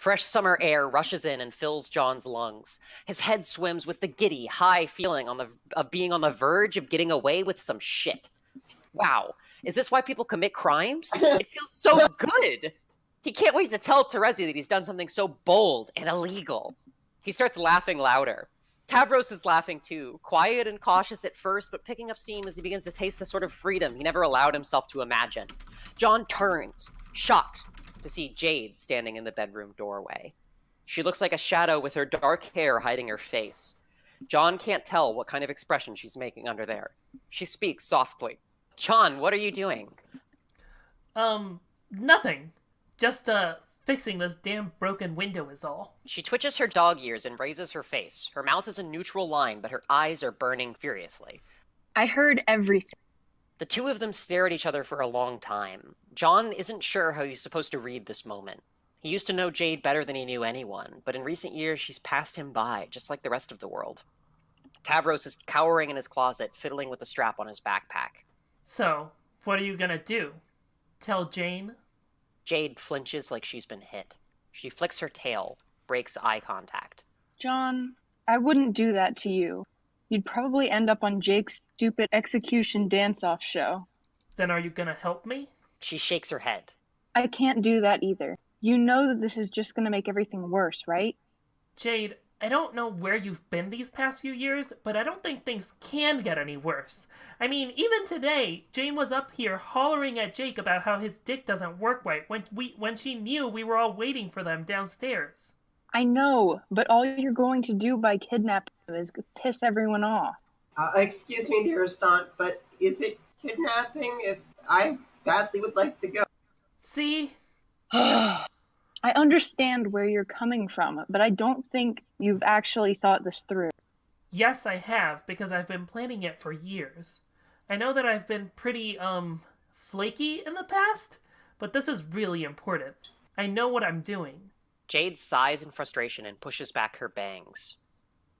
Fresh summer air rushes in and fills John's lungs. His head swims with the giddy, high feeling of being on the verge of getting away with some shit. Wow, is this why people commit crimes? It feels so good. He can't wait to tell Terezi that he's done something so bold and illegal. He starts laughing louder. Tavros is laughing too, quiet and cautious at first, but picking up steam as he begins to taste the sort of freedom he never allowed himself to imagine. John turns, shocked, to see Jade standing in the bedroom doorway. She looks like a shadow with her dark hair hiding her face. John can't tell what kind of expression she's making under there. She speaks softly. John, what are you doing? Nothing. Just, fixing this damn broken window is all. She twitches her dog ears and raises her face. Her mouth is a neutral line, but her eyes are burning furiously. I heard everything. The two of them stare at each other for a long time. John isn't sure how he's supposed to read this moment. He used to know Jade better than he knew anyone, but in recent years she's passed him by, just like the rest of the world. Tavros is cowering in his closet, fiddling with the strap on his backpack. So, what are you gonna do? Tell Jane? Jade flinches like she's been hit. She flicks her tail, breaks eye contact. John, I wouldn't do that to you. You'd probably end up on Jake's stupid execution dance-off show. Then are you gonna help me? She shakes her head. I can't do that either. You know that this is just gonna make everything worse, right? Jade, I don't know where you've been these past few years, but I don't think things can get any worse. I mean, even today, Jane was up here hollering at Jake about how his dick doesn't work right when she knew we were all waiting for them downstairs. I know, but all you're going to do by kidnapping him is piss everyone off. Excuse me, dearest aunt, but is it kidnapping if I badly would like to go? See? I understand where you're coming from, but I don't think you've actually thought this through. Yes, I have, because I've been planning it for years. I know that I've been pretty, flaky in the past, but this is really important. I know what I'm doing. Jade sighs in frustration and pushes back her bangs.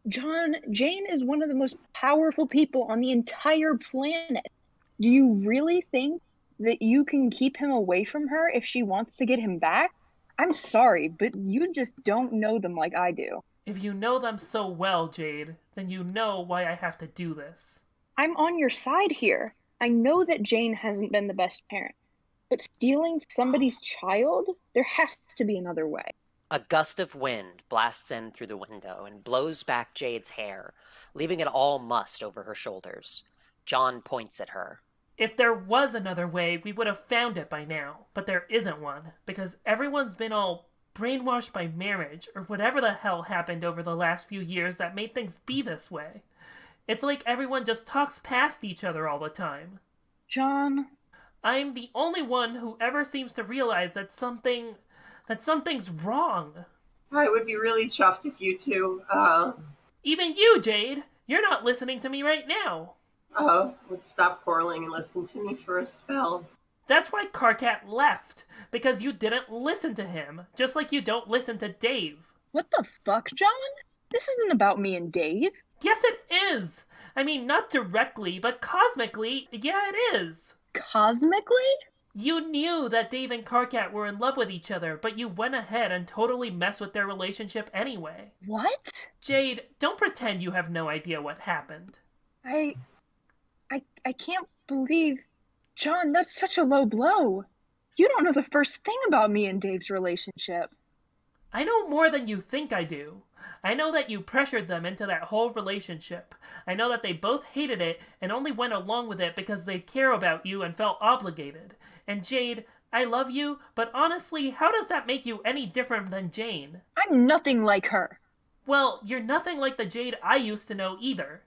John, Jane is one of the most powerful people on the entire planet. Do you really think that you can keep him away from her if she wants to get him back? I'm sorry, but you just don't know them like I do. If you know them so well, Jade, then you know why I have to do this. I'm on your side here. I know that Jane hasn't been the best parent, but stealing somebody's child? There has to be another way. A gust of wind blasts in through the window and blows back Jade's hair, leaving it all mussed over her shoulders. John points at her. If there was another way, we would have found it by now, but there isn't one, because everyone's been all brainwashed by marriage, or whatever the hell happened over the last few years that made things be this way. It's like everyone just talks past each other all the time. John? I'm the only one who ever seems to realize that something's wrong. I would be really chuffed if you two, Even you, Jade! You're not listening to me right now! would stop quarreling and listen to me for a spell. That's why Karkat left, because you didn't listen to him, just like you don't listen to Dave. What the fuck, John? This isn't about me and Dave. Yes, it is! I mean, not directly, but cosmically, yeah, it is. Cosmically? You knew that Dave and Karkat were in love with each other, but you went ahead and totally messed with their relationship anyway. What? Jade, don't pretend you have no idea what happened. I can't believe... John, that's such a low blow. You don't know the first thing about me and Dave's relationship. I know more than you think I do. I know that you pressured them into that whole relationship. I know that they both hated it and only went along with it because they care about you and felt obligated. And Jade, I love you, but honestly, how does that make you any different than Jane? I'm nothing like her. Well, you're nothing like the Jade I used to know either.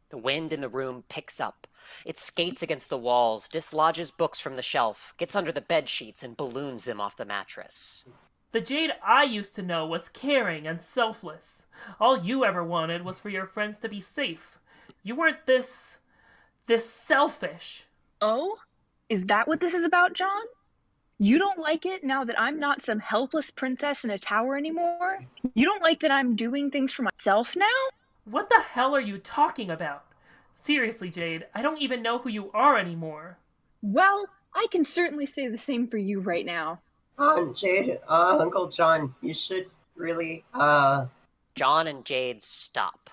The wind in the room picks up. It skates against the walls, dislodges books from the shelf, gets under the bed sheets, and balloons them off the mattress. The Jade I used to know was caring and selfless. All you ever wanted was for your friends to be safe. You weren't this selfish. Oh? Is that what this is about, John? You don't like it now that I'm not some helpless princess in a tower anymore? You don't like that I'm doing things for myself now? What the hell are you talking about? Seriously, Jade, I don't even know who you are anymore. Well, I can certainly say the same for you right now. Jade, Uncle John, you should really, John and Jade stop.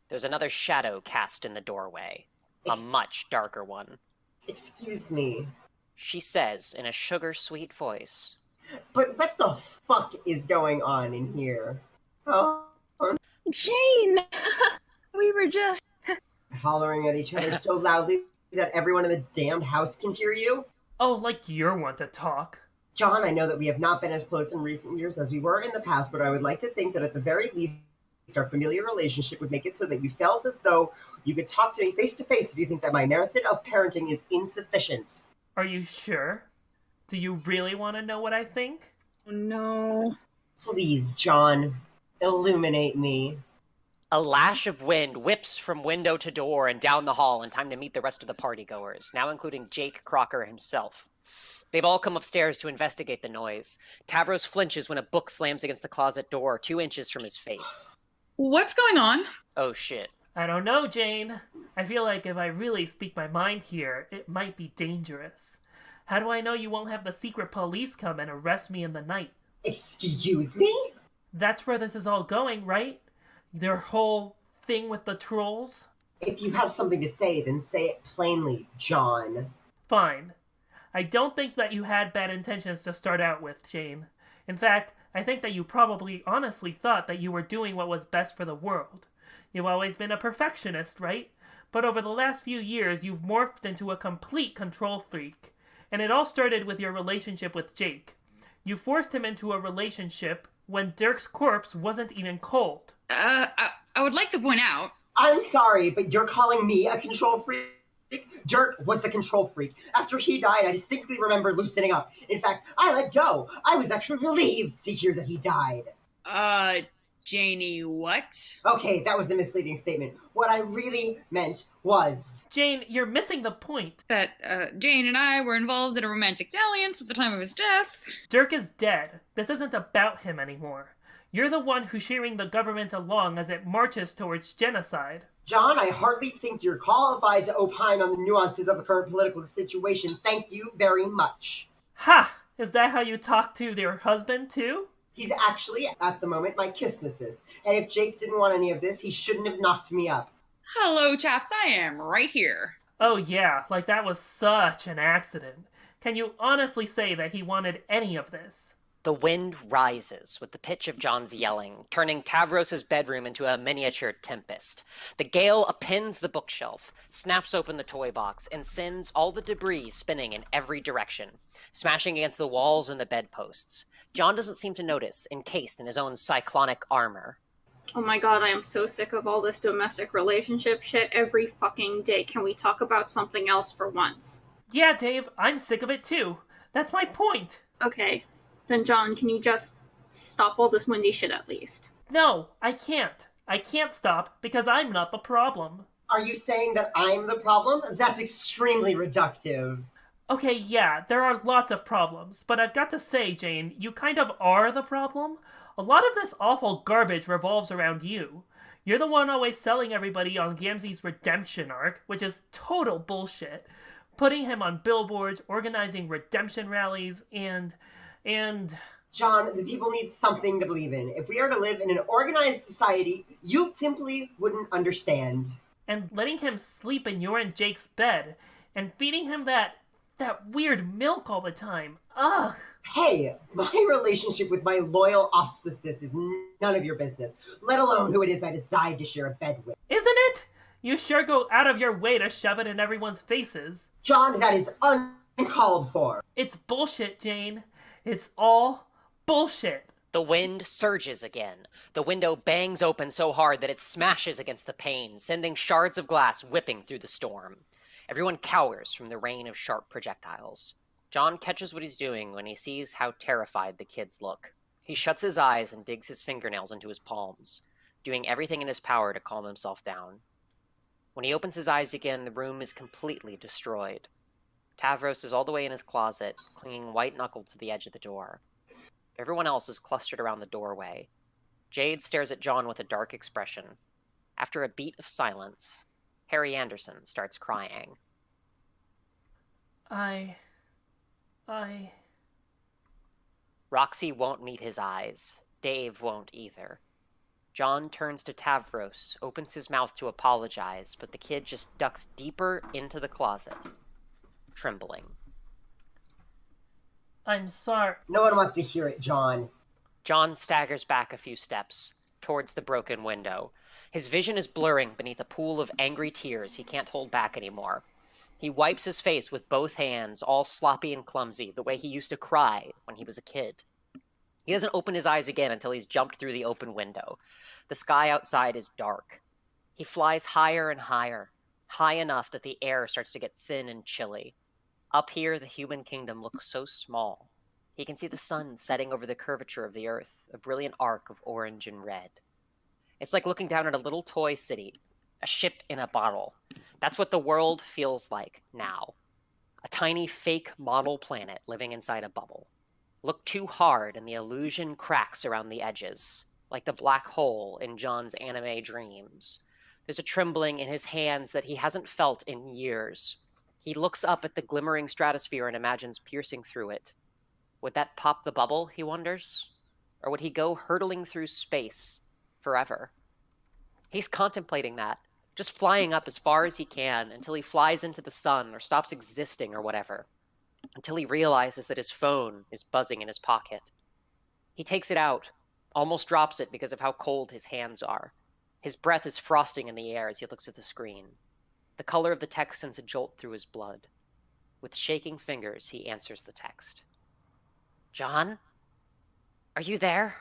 There's another shadow cast in the doorway. A much darker one. Excuse me. She says in a sugar-sweet voice. But what the fuck is going on in here? Oh, Jane! We were just... hollering at each other so loudly that everyone in the damned house can hear you? Oh, like you're one to talk. John, I know that we have not been as close in recent years as we were in the past, but I would like to think that at the very least, our familiar relationship would make it so that you felt as though you could talk to me face to face if you think that my method of parenting is insufficient. Are you sure? Do you really want to know what I think? No. Please, John, illuminate me. A lash of wind whips from window to door and down the hall in time to meet the rest of the partygoers, now including Jake Crocker himself. They've all come upstairs to investigate the noise. Tavros flinches when a book slams against the closet door 2 inches from his face. What's going on? Oh shit. I don't know, Jane. I feel like if I really speak my mind here, it might be dangerous. How do I know you won't have the secret police come and arrest me in the night? Excuse me? That's where this is all going, right? Their whole thing with the trolls? If you have something to say, then say it plainly, John. Fine. I don't think that you had bad intentions to start out with, Jane. In fact, I think that you probably honestly thought that you were doing what was best for the world. You've always been a perfectionist, right? But over the last few years, you've morphed into a complete control freak. And it all started with your relationship with Jake. You forced him into a relationship when Dirk's corpse wasn't even cold. I would like to point out... I'm sorry, but you're calling me a control freak? Dirk was the control freak. After he died, I distinctly remember loosening up. In fact, I let go. I was actually relieved to hear that he died. Janie, what? Okay, that was a misleading statement. What I really meant was... Jane, you're missing the point. That, Jane and I were involved in a romantic dalliance at the time of his death. Dirk is dead. This isn't about him anymore. You're the one who's cheering the government along as it marches towards genocide. John, I hardly think you're qualified to opine on the nuances of the current political situation. Thank you very much. Ha! Is that how you talk to your husband, too? He's actually, at the moment, my kissmissus. And if Jake didn't want any of this, he shouldn't have knocked me up. Hello, chaps. I am right here. Oh yeah, like that was such an accident. Can you honestly say that he wanted any of this? The wind rises with the pitch of John's yelling, turning Tavros' bedroom into a miniature tempest. The gale upends the bookshelf, snaps open the toy box, and sends all the debris spinning in every direction, smashing against the walls and the bedposts. John doesn't seem to notice, encased in his own cyclonic armor. Oh my god, I am so sick of all this domestic relationship shit every fucking day. Can we talk about something else for once? Yeah, Dave, I'm sick of it too. That's my point. Okay. Then John, can you just stop all this windy shit at least? No, I can't. I can't stop because I'm not the problem. Are you saying that I'm the problem? That's extremely reductive. Okay, yeah, there are lots of problems, but I've got to say, Jane, you kind of are the problem. A lot of this awful garbage revolves around you. You're the one always selling everybody on Gamzee's redemption arc, which is total bullshit. Putting him on billboards, organizing redemption rallies, and... John, the people need something to believe in. If we are to live in an organized society, you simply wouldn't understand. And letting him sleep in your and Jake's bed, and feeding him that weird milk all the time. Ugh! Hey, my relationship with my loyal auspicious is none of your business, let alone who it is I decide to share a bed with. Isn't it? You sure go out of your way to shove it in everyone's faces. John, that is uncalled for. It's bullshit, Jane. It's all bullshit. The wind surges again. The window bangs open so hard that it smashes against the pane, sending shards of glass whipping through the storm. Everyone cowers from the rain of sharp projectiles. John catches what he's doing when he sees how terrified the kids look. He shuts his eyes and digs his fingernails into his palms, doing everything in his power to calm himself down. When he opens his eyes again, the room is completely destroyed. Tavros is all the way in his closet, clinging white-knuckled to the edge of the door. Everyone else is clustered around the doorway. Jade stares at John with a dark expression. After a beat of silence, Harry Anderson starts crying. Roxy won't meet his eyes. Dave won't either. John turns to Tavros, opens his mouth to apologize, but the kid just ducks deeper into the closet, trembling. I'm sorry. No one wants to hear it, John. John staggers back a few steps, towards the broken window. His vision is blurring beneath a pool of angry tears he can't hold back anymore. He wipes his face with both hands, all sloppy and clumsy, the way he used to cry when he was a kid. He doesn't open his eyes again until he's jumped through the open window. The sky outside is dark. He flies higher and higher, high enough that the air starts to get thin and chilly. Up here, the human kingdom looks so small. He can see the sun setting over the curvature of the earth, a brilliant arc of orange and red. It's like looking down at a little toy city, a ship in a bottle. That's what the world feels like now. A tiny fake model planet living inside a bubble. Look too hard and the illusion cracks around the edges, like the black hole in John's anime dreams. There's a trembling in his hands that he hasn't felt in years. He looks up at the glimmering stratosphere and imagines piercing through it. Would that pop the bubble, he wonders? Or would he go hurtling through space forever? He's contemplating that, just flying up as far as he can until he flies into the sun or stops existing or whatever. Until he realizes that his phone is buzzing in his pocket. He takes it out, almost drops it because of how cold his hands are. His breath is frosting in the air as he looks at the screen. The color of the text sends a jolt through his blood. With shaking fingers, he answers the text. John? Are you there?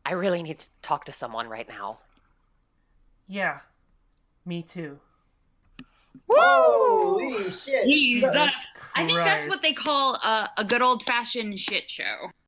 I really need to talk to someone right now. Yeah, me too. Holy shit. Jesus. Jesus I think that's Christ. what they call a good old-fashioned shit show.